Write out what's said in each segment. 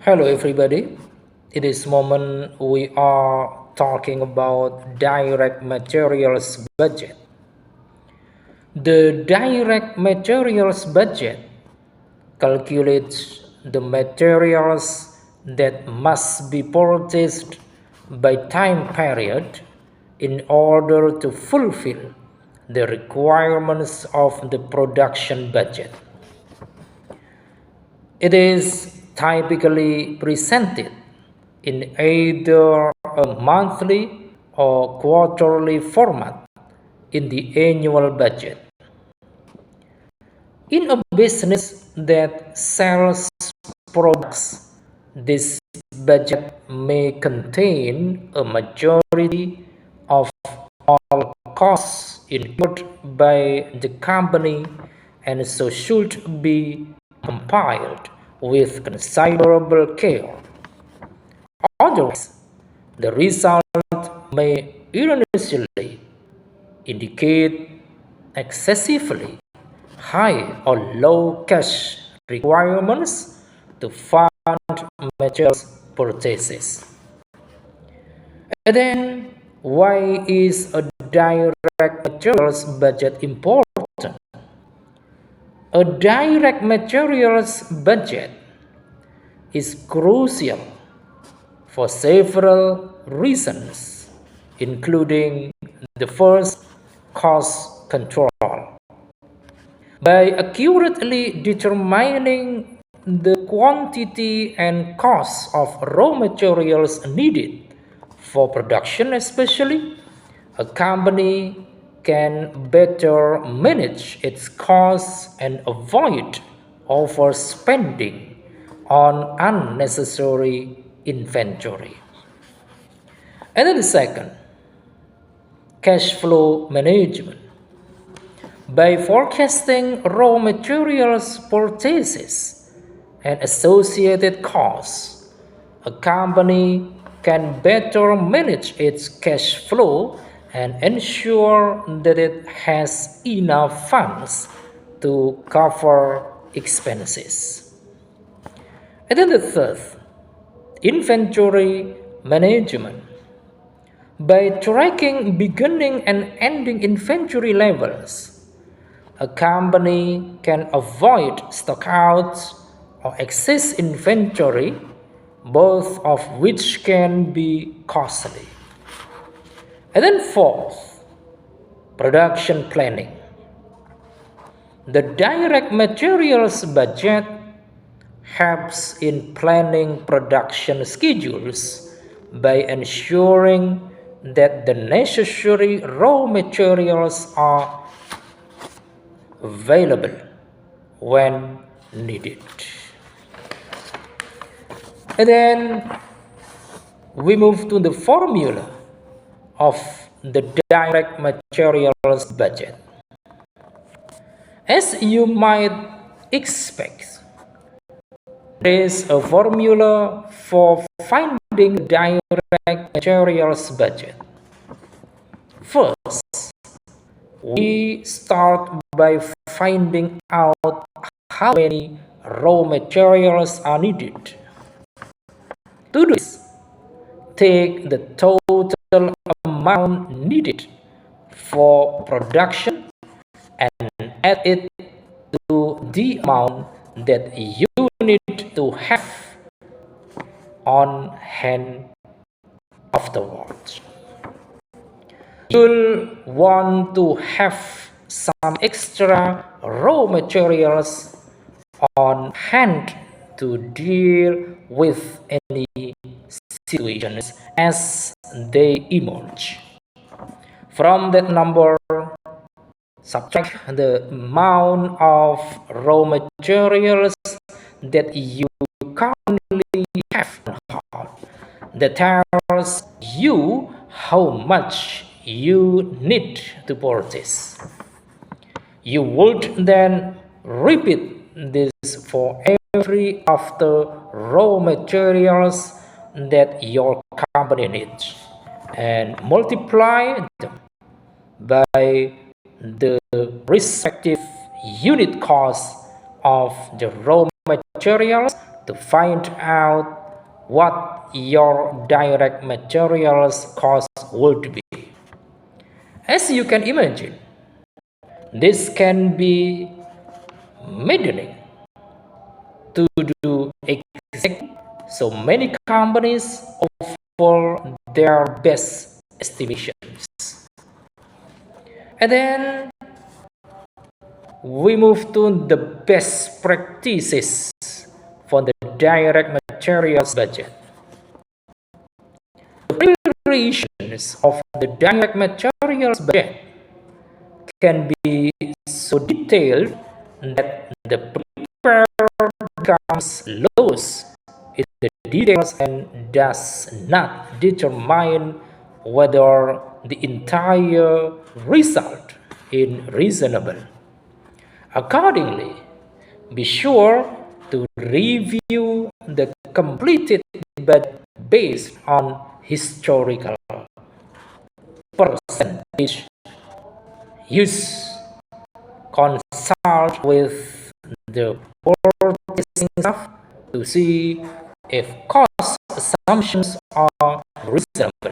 Hello, everybody. In this moment, we are talking about direct materials budget. The direct materials budget calculates the materials that must be purchased by time period in order to fulfill the requirements of the production budget. It is typically presented in either a monthly or quarterly format in the annual budget. In a business that sells products, this budget may contain a majority of all costs incurred by the company and so should be compiled with considerable care. Otherwise, the result may erroneously indicate excessively high or low cash requirements to fund materials purchases. And then, why is a direct materials budget important? A direct materials budget is crucial for several reasons, including the first, cost control. By accurately determining the quantity and cost of raw materials needed for production, especially, a company can better manage its costs and avoid overspending on unnecessary inventory. And then the second, cash flow management. By forecasting raw materials purchases and associated costs, a company can better manage its cash flow and ensure that it has enough funds to cover expenses. And then the third, inventory management. By tracking beginning and ending inventory levels, a company can avoid stockouts or excess inventory, both of which can be costly. And then fourth, production planning. The direct materials budget helps in planning production schedules by ensuring that the necessary raw materials are available when needed. And then we move to the formula of the direct materials budget. As you might expect, there is a formula for finding the direct materials budget. First, we start by finding out how many raw materials are needed. To do this, take the total amount needed for production and add it to the amount that you need to have on hand afterwards. You'll want to have some extra raw materials on hand to deal with any situations as they emerge. From that number, subtract the amount of raw materials that you currently have on hand. That tells you how much you need to purchase. You would then repeat this for every of the raw materials that your company needs and multiply them by the respective unit cost of the raw materials to find out what your direct materials cost would be. As you can imagine, this can be maddening to do exactly. So many companies offer their best estimations. And then we move to the best practices for the direct materials budget. The preparations of the direct materials budget can be so detailed that the preparer becomes lost in the details and does not determine whether the entire result is reasonable. Accordingly, be sure to review the completed budget based on historical percentage use. Consult with the purchasing staff to see if cost assumptions are reasonable.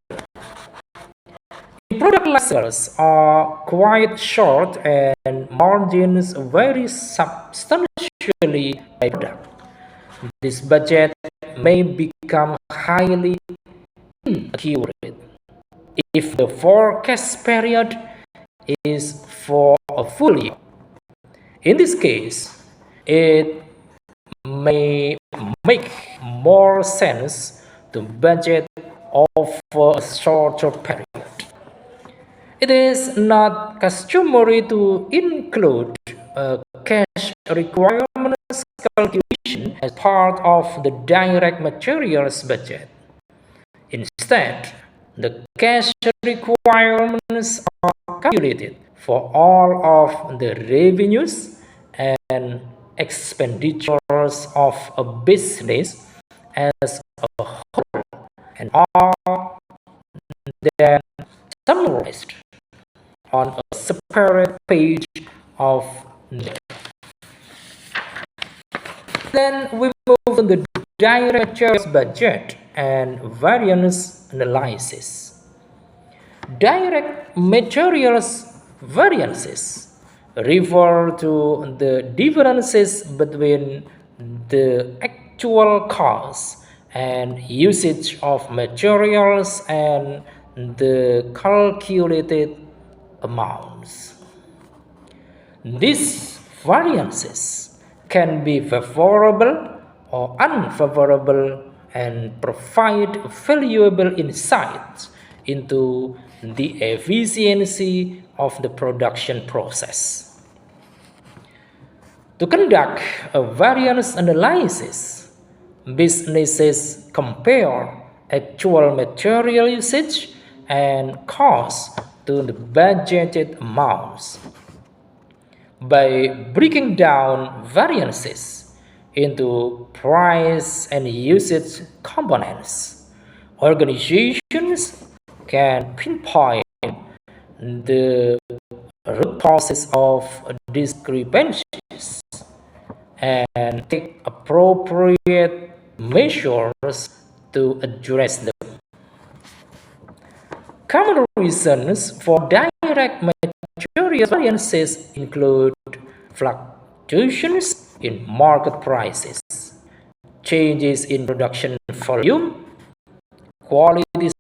Product levels are quite short and margins vary substantially by product. This budget may become highly inaccurate if the forecast period is for a full year. In this case, it may make more sense to budget over a shorter period. It is not customary to include a cash requirements calculation as part of the direct materials budget. Instead, the cash requirements are calculated for all of the revenues and expenditures of a business as a whole and are then summarized on a separate page of the. Then we move to the direct materials budget and variance analysis. Direct materials variances refer to the differences between the actual cost and usage of materials and the calculated amounts. These variances can be favorable or unfavorable and provide valuable insights into the efficiency of the production process. To conduct a variance analysis, businesses compare actual material usage and cost to the budgeted amounts. By breaking down variances into price and usage components, organizations can pinpoint the root causes of discrepancies and take appropriate measures to address them. Common reasons for direct material variances include fluctuations in market prices, changes in production volume, qualities,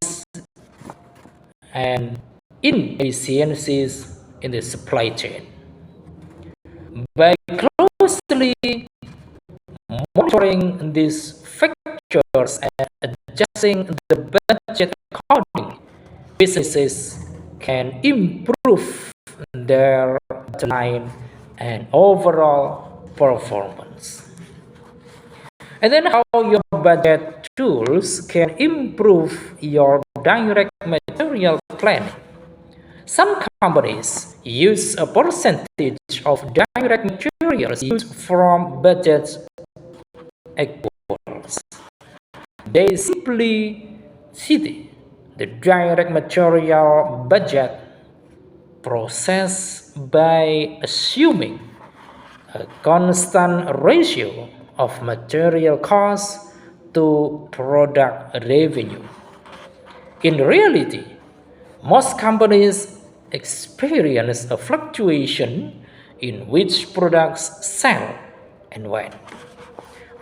and inefficiencies in the supply chain. By closely monitoring these factors and adjusting the budget accordingly, businesses can improve their bottom line and overall performance. And then how your budget tools can improve your direct material planning. Some companies use a percentage of direct materials used from budget equals. They simply cite the direct material budget process by assuming a constant ratio of material costs to product revenue. In reality, most companies experience a fluctuation in which products sell and when.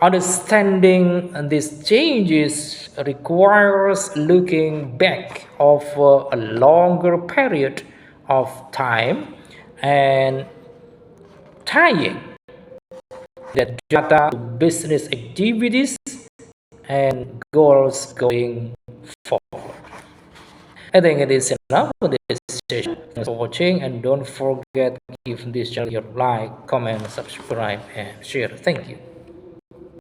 Understanding these changes requires looking back over a longer period of time and tying that data to business activities and goals going forward. I think it is enough for this session. Thanks for watching, and don't forget to give this channel your like, comment, subscribe, and share. Thank you.